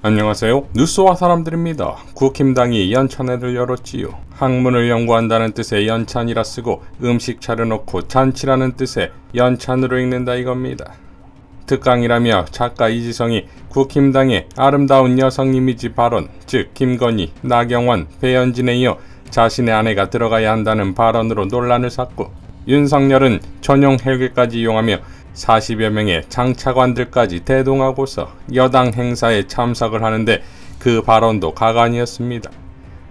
안녕하세요. 뉴스와 사람들입니다. 국힘당이 연찬회를 열었지요. 학문을 연구한다는 뜻의 연찬이라 쓰고 음식 차려놓고 잔치라는 뜻의 연찬으로 읽는다 이겁니다. 특강이라며 작가 이지성이 국힘당의 아름다운 여성 이미지 발언, 즉 김건희, 나경원, 배현진에 이어 자신의 아내가 들어가야 한다는 발언으로 논란을 샀고, 윤석열은 전용 헬기까지 이용하며 40여 명의 장차관들까지 대동하고서 여당 행사에 참석을 하는데 그 발언도 가관이었습니다.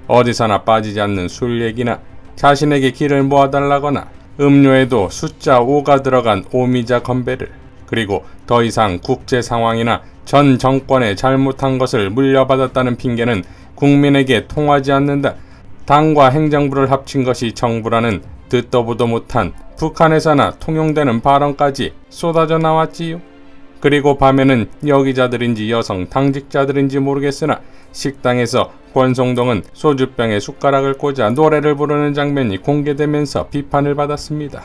어디서나 빠지지 않는 술 얘기나 자신에게 길을 모아달라거나 음료에도 숫자 5가 들어간 오미자 건배를, 그리고 더 이상 국제 상황이나 전 정권의 잘못한 것을 물려받았다는 핑계는 국민에게 통하지 않는다. 당과 행정부를 합친 것이 정부라는 듣도 보도 못한 북한에서나 통용되는 발언까지 쏟아져 나왔지요. 그리고 밤에는 여기자들인지 여성 당직자들인지 모르겠으나 식당에서 권성동은 소주병에 숟가락을 꽂아 노래를 부르는 장면이 공개되면서 비판을 받았습니다.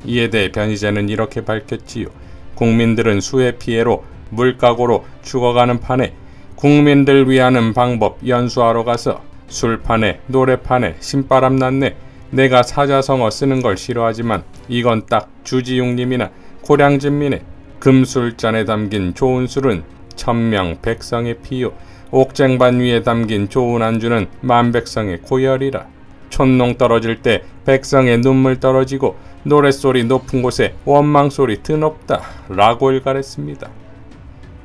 이에 대해 변희재는 이렇게 밝혔지요. 국민들은 수해 피해로 물가고로 죽어가는 판에 국민들 위하는 방법 연수하러 가서 술판에 노래판에 신바람 났네. 내가 사자성어 쓰는 걸 싫어하지만 이건 딱 주지웅님이나 고량진민의 금술잔에 담긴 좋은 술은 천명 백성의 피요, 옥쟁반 위에 담긴 좋은 안주는 만백성의 고열이라. 촌농 떨어질 때 백성의 눈물 떨어지고 노랫소리 높은 곳에 원망소리 드높다 라고 일갈했습니다.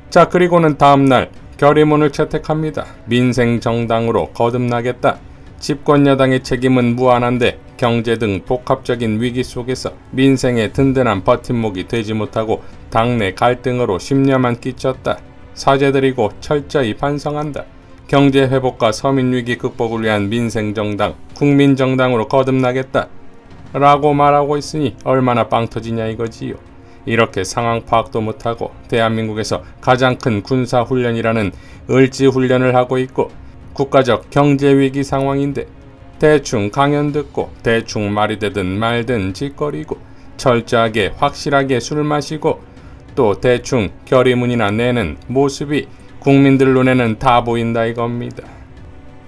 자, 그리고는 다음날 결의문을 채택합니다. 민생정당으로 거듭나겠다. 집권여당의 책임은 무한한데 경제 등 복합적인 위기 속에서 민생의 든든한 버팀목이 되지 못하고 당내 갈등으로 심려만 끼쳤다. 사죄드리고 철저히 반성한다. 경제 회복과 서민위기 극복을 위한 민생정당, 국민정당으로 거듭나겠다. 라고 말하고 있으니 얼마나 빵 터지냐 이거지요. 이렇게 상황 파악도 못하고 대한민국에서 가장 큰 군사훈련이라는 을지훈련을 하고 있고 국가적 경제위기 상황인데 대충 강연 듣고 대충 말이 되든 말든 짓거리고 철저하게 확실하게 술 마시고 또 대충 결의문이나 내는 모습이 국민들 눈에는 다 보인다 이겁니다.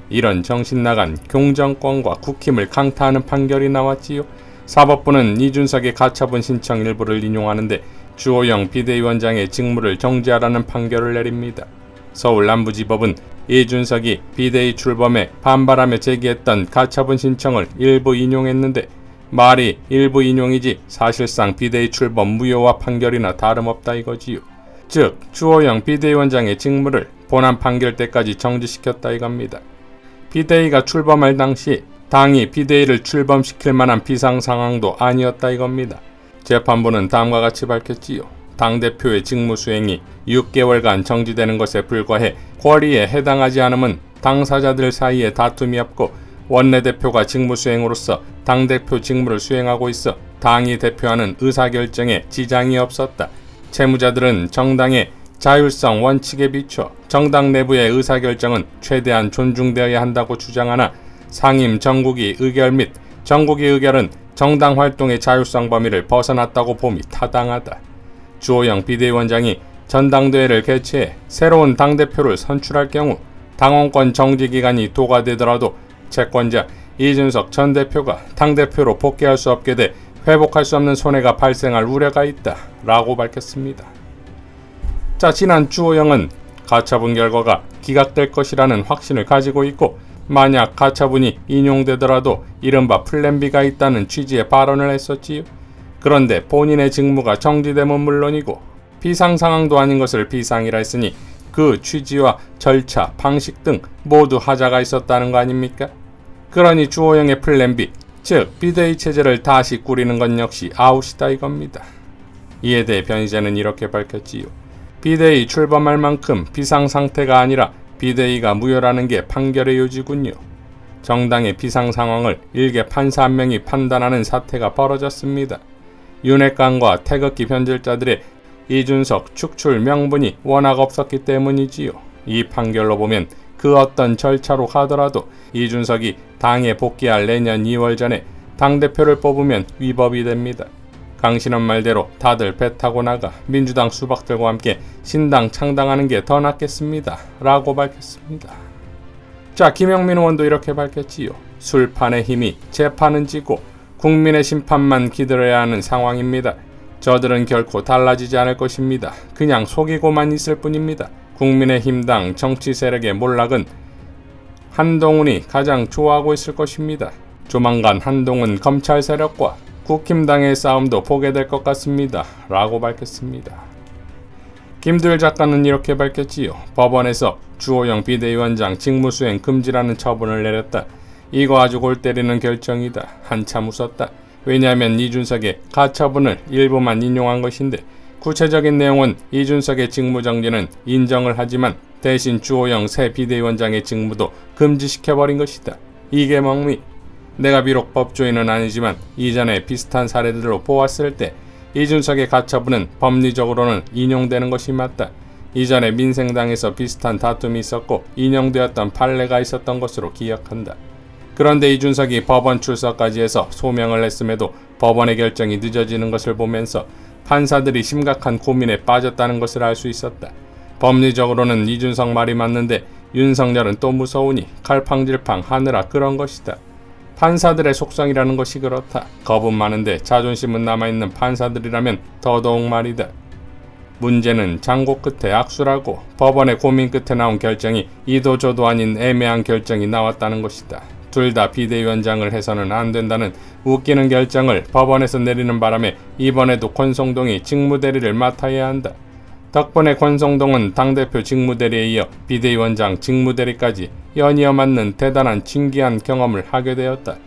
이런 정신나간 공정권과 국힘을 강타하는 판결이 나왔지요. 사법부는 이준석의 가처분 신청 일부를 인용하는데 주호영 비대위원장의 직무를 정지하라는 판결을 내립니다. 서울 남부지법은 이준석이 비대위 출범에 반발하며 제기했던 가처분 신청을 일부 인용했는데 말이 일부 인용이지 사실상 비대위 출범 무효와 판결이나 다름없다 이거지요. 즉 주호영 비대위원장의 직무를 본안 판결 때까지 정지시켰다 이겁니다. 비대위가 출범할 당시 당이 비대위를 출범시킬 만한 비상상황도 아니었다 이겁니다. 재판부는 다음과 같이 밝혔지요. 당대표의 직무 수행이 6개월간 정지되는 것에 불과해 권리에 해당하지 않음은 당사자들 사이에 다툼이 없고 원내대표가 직무 수행으로서 당대표 직무를 수행하고 있어 당이 대표하는 의사결정에 지장이 없었다. 채무자들은 정당의 자율성 원칙에 비춰 정당 내부의 의사결정은 최대한 존중되어야 한다고 주장하나 상임 정국위 의결 및 정국위 의결은 정당 활동의 자율성 범위를 벗어났다고 봄이 타당하다. 주호영 비대위원장이 전당대회를 개최해 새로운 당대표를 선출할 경우 당원권 정지 기간이 도과되더라도 채권자 이준석 전 대표가 당대표로 복귀할 수 없게 돼 회복할 수 없는 손해가 발생할 우려가 있다 라고 밝혔습니다. 자, 지난 주호영은 가처분 결과가 기각될 것이라는 확신을 가지고 있고 만약 가처분이 인용되더라도 이른바 플랜 B가 있다는 취지의 발언을 했었지요. 그런데 본인의 직무가 정지되면 물론이고 비상상황도 아닌 것을 비상이라 했으니 그 취지와 절차, 방식 등 모두 하자가 있었다는 거 아닙니까? 그러니 주호영의 플랜 B, 즉 비대위 체제를 다시 꾸리는 건 역시 아웃이다 이겁니다. 이에 대해 변희재는 이렇게 밝혔지요. 비대위 출범할 만큼 비상상태가 아니라 비대위가 무효라는 게 판결의 요지군요. 정당의 비상상황을 일개 판사 한 명이 판단하는 사태가 벌어졌습니다. 윤핵관과 태극기 변절자들의 이준석 축출 명분이 워낙 없었기 때문이지요. 이 판결로 보면 그 어떤 절차로 가더라도 이준석이 당에 복귀할 내년 2월 전에 당대표를 뽑으면 위법이 됩니다. 강신업 말대로 다들 배 타고 나가 민주당 수박들과 함께 신당 창당하는 게 더 낫겠습니다. 라고 밝혔습니다. 자, 김영민 의원도 이렇게 밝혔지요. 술판의 힘이 재판은 지고 국민의 심판만 기다려야 하는 상황입니다. 저들은 결코 달라지지 않을 것입니다. 그냥 속이고만 있을 뿐입니다. 국민의힘당 정치 세력의 몰락은 한동훈이 가장 좋아하고 있을 것입니다. 조만간 한동훈 검찰 세력과 국힘당의 싸움도 보게 될 것 같습니다. 라고 밝혔습니다. 김두일 작가는 이렇게 밝혔지요. 법원에서 주호영 비대위원장 직무수행 금지라는 처분을 내렸다. 이거 아주 골 때리는 결정이다. 한참 웃었다. 왜냐하면 이준석의 가처분을 일부만 인용한 것인데 구체적인 내용은 이준석의 직무정지는 인정을 하지만 대신 주호영 새 비대위원장의 직무도 금지시켜버린 것이다. 이게 멍미. 내가 비록 법조인은 아니지만 이전에 비슷한 사례들로 보았을 때 이준석의 가처분은 법리적으로는 인용되는 것이 맞다. 이전에 민생당에서 비슷한 다툼이 있었고 인용되었던 판례가 있었던 것으로 기억한다. 그런데 이준석이 법원 출석까지 해서 소명을 했음에도 법원의 결정이 늦어지는 것을 보면서 판사들이 심각한 고민에 빠졌다는 것을 알 수 있었다. 법리적으로는 이준석 말이 맞는데 윤석열은 또 무서우니 갈팡질팡 하느라 그런 것이다. 판사들의 속성이라는 것이 그렇다. 겁은 많은데 자존심은 남아있는 판사들이라면 더더욱 말이다. 문제는 장고 끝에 악수라고 법원의 고민 끝에 나온 결정이 이도저도 아닌 애매한 결정이 나왔다는 것이다. 둘 다 비대위원장을 해서는 안 된다는 웃기는 결정을 법원에서 내리는 바람에 이번에도 권성동이 직무대리를 맡아야 한다. 덕분에 권성동은 당대표 직무대리에 이어 비대위원장 직무대리까지 연이어 맡는 대단한 진기한 경험을 하게 되었다.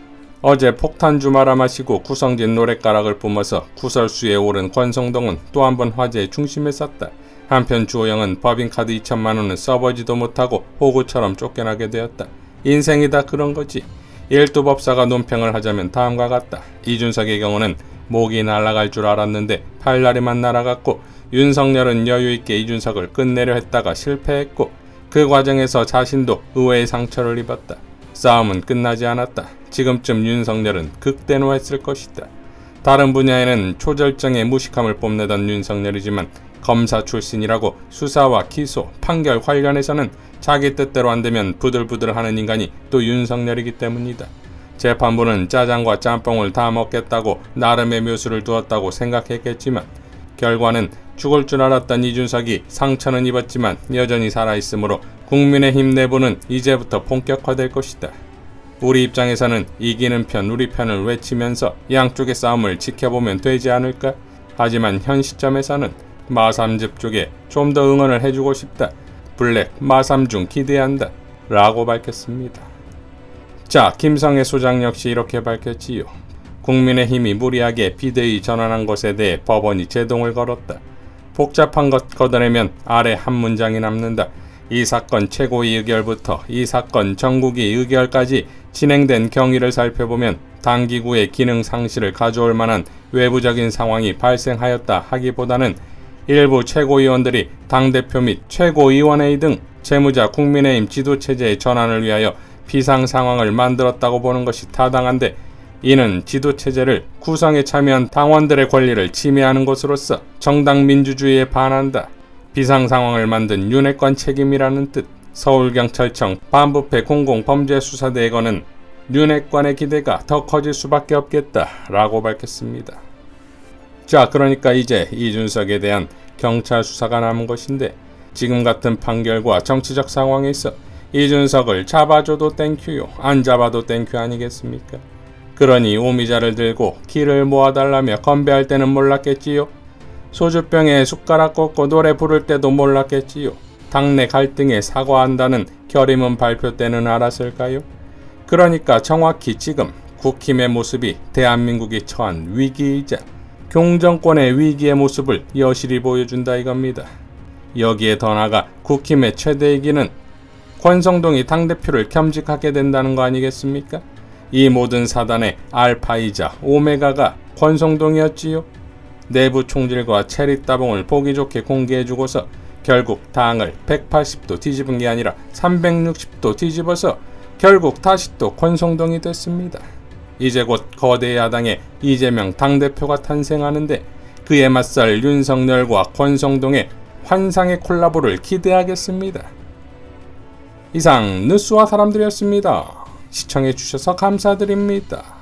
어제 폭탄주 말아 마시고 구성진 노랫가락을 뿜어서 구설수에 오른 권성동은 또 한 번 화제의 중심에 섰다. 한편 주호영은 법인카드 2천만 원을 써보지도 못하고 호구처럼 쫓겨나게 되었다. 인생이 다 그런 거지. 일두법사가 논평을 하자면 다음과 같다. 이준석의 경우는 목이 날아갈 줄 알았는데 팔다리만 날아갔고 윤석열은 여유있게 이준석을 끝내려 했다가 실패했고 그 과정에서 자신도 의외의 상처를 입었다. 싸움은 끝나지 않았다. 지금쯤 윤석열은 극대노했을 것이다. 다른 분야에는 초절정의 무식함을 뽐내던 윤석열이지만 검사 출신이라고 수사와 기소, 판결 관련해서는 자기 뜻대로 안되면 부들부들하는 인간이 또 윤석열이기 때문이다. 재판부는 짜장과 짬뽕을 다 먹겠다고 나름의 묘수를 두었다고 생각했겠지만 결과는 죽을 줄 알았던 이준석이 상처는 입었지만 여전히 살아있으므로 국민의힘 내부는 이제부터 본격화될 것이다. 우리 입장에서는 이기는 편 우리 편을 외치면서 양쪽의 싸움을 지켜보면 되지 않을까? 하지만 현 시점에서는 마삼즙 쪽에 좀 더 응원을 해주고 싶다. 블랙 마삼중 기대한다. 라고 밝혔습니다. 자, 김성애 소장 역시 이렇게 밝혔지요. 국민의힘이 무리하게 비대위 전환한 것에 대해 법원이 제동을 걸었다. 복잡한 것 걷어내면 아래 한 문장이 남는다. 이 사건 최고위 의결부터 이 사건 전국위 의결까지 진행된 경위를 살펴보면 당기구의 기능 상실을 가져올 만한 외부적인 상황이 발생하였다 하기보다는 일부 최고위원들이 당대표 및 최고위원회의 등 채무자 국민의힘 지도체제의 전환을 위하여 비상 상황을 만들었다고 보는 것이 타당한데 이는 지도체제를 구성에 참여한 당원들의 권리를 침해하는 것으로서 정당 민주주의에 반한다. 비상 상황을 만든 윤핵관 책임이라는 뜻. 서울경찰청 반부패 공공범죄수사대에 거는 윤핵관의 기대가 더 커질 수밖에 없겠다. 라고 밝혔습니다. 자, 그러니까 이제 이준석에 대한 경찰 수사가 남은 것인데 지금 같은 판결과 정치적 상황에 있어 이준석을 잡아줘도 땡큐요, 안 잡아도 땡큐 아니겠습니까? 그러니 오미자를 들고 기를 모아달라며 건배할 때는 몰랐겠지요. 소주병에 숟가락 꽂고 노래 부를 때도 몰랐겠지요. 당내 갈등에 사과한다는 결의문 발표 때는 알았을까요? 그러니까 정확히 지금 국힘의 모습이 대한민국이 처한 위기이자 경정권의 위기의 모습을 여실히 보여준다 이겁니다. 여기에 더 나아가 국힘의 최대 위기는 권성동이 당대표를 겸직하게 된다는 거 아니겠습니까? 이 모든 사단의 알파이자 오메가가 권성동이었지요. 내부 총질과 체리 따봉을 보기 좋게 공개해주고서 결국 당을 180도 뒤집은 게 아니라 360도 뒤집어서 결국 다시 또 권성동이 됐습니다. 이제 곧 거대 야당의 이재명 당대표가 탄생하는데 그에 맞설 윤석열과 권성동의 환상의 콜라보를 기대하겠습니다. 이상 뉴스와 사람들이었습니다. 시청해주셔서 감사드립니다.